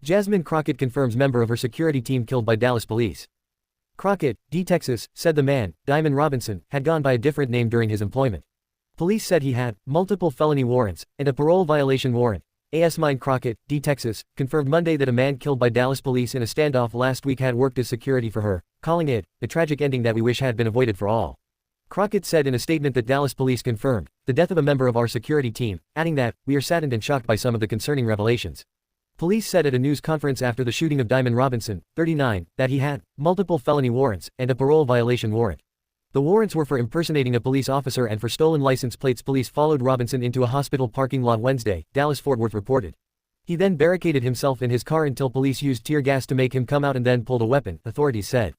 Jasmine Crockett confirms member of her security team killed by Dallas police. Crockett, Texas, said the man, Diamond Robinson, had gone by a different name during his employment. Police said he had multiple felony warrants and a parole violation warrant. Jasmine Crockett, Texas, confirmed Monday that a man killed by Dallas police in a standoff last week had worked as security for her, calling it a tragic ending that we wish had been avoided for all. Crockett said in a statement that Dallas police confirmed the death of a member of our security team, adding that, "We are saddened and shocked by some of the concerning revelations." Police said at a news conference after the shooting of Diamond Robinson, 39, that he had multiple felony warrants and a parole violation warrant. The warrants were for impersonating a police officer and for stolen license plates. Police followed Robinson into a hospital parking lot Wednesday, Dallas-Fort Worth reported. He then barricaded himself in his car until police used tear gas to make him come out and then pulled a weapon, authorities said.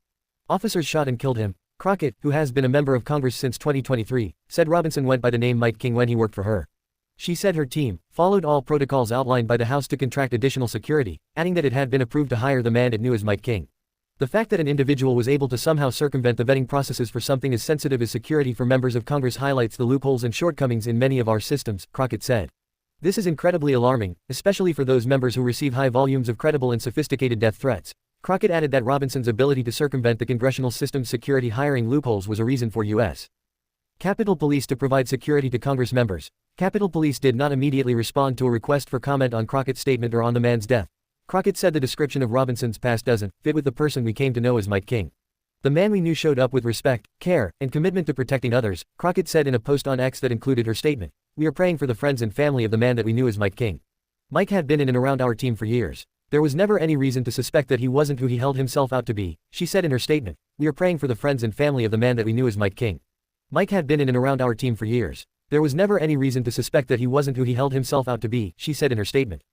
Officers shot and killed him. Crockett, who has been a member of Congress since 2023, said Robinson went by the name Mike King when he worked for her. She said her team followed all protocols outlined by the House to contract additional security, adding that it had been approved to hire the man it knew as Mike King. The fact that an individual was able to somehow circumvent the vetting processes for something as sensitive as security for members of Congress highlights the loopholes and shortcomings in many of our systems, Crockett said. This is incredibly alarming, especially for those members who receive high volumes of credible and sophisticated death threats. Crockett added that Robinson's ability to circumvent the congressional system's security hiring loopholes was a reason for U.S. Capitol Police to provide security to Congress members. Capitol Police did not immediately respond to a request for comment on Crockett's statement or on the man's death. Crockett said the description of Robinson's past doesn't fit with the person we came to know as Mike King. The man we knew showed up with respect, care, and commitment to protecting others, Crockett said in a post on X that included her statement. We are praying for the friends and family of the man that we knew as Mike King. Mike had been in and around our team for years. There was never any reason to suspect that he wasn't who he held himself out to be, she said in her statement. We are praying for the friends and family of the man that we knew as Mike King. Mike had been in and around our team for years. There was never any reason to suspect that he wasn't who he held himself out to be, she said in her statement.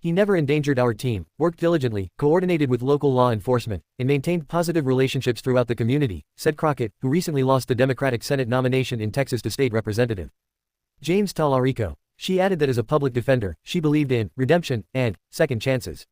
He never endangered our team, worked diligently, coordinated with local law enforcement, and maintained positive relationships throughout the community, said Crockett, who recently lost the Democratic Senate nomination in Texas to state representative James Tallarico. She added that as a public defender, she believed in redemption and second chances.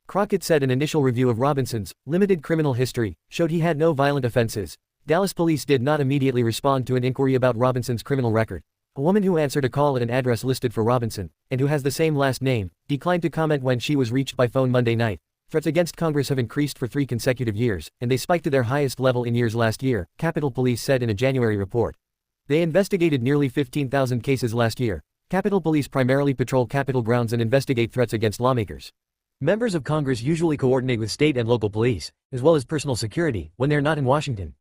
Crockett said an initial review of Robinson's limited criminal history showed he had no violent offenses. Dallas police did not immediately respond to an inquiry about Robinson's criminal record. A woman who answered a call at an address listed for Robinson, and who has the same last name, declined to comment when she was reached by phone Monday night. Threats against Congress have increased for 3 consecutive years, and they spiked to their highest level in years last year, Capitol Police said in a January report. They investigated nearly 15,000 cases last year. Capitol Police primarily patrol Capitol grounds and investigate threats against lawmakers. Members of Congress usually coordinate with state and local police, as well as personal security, when they're not in Washington.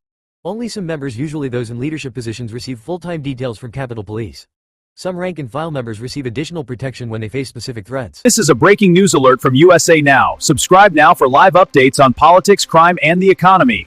Only some members, usually those in leadership positions, receive full-time details from Capitol Police. Some rank-and-file members receive additional protection when they face specific threats. This is a breaking news alert from USA Now. Subscribe now for live updates on politics, crime, and the economy.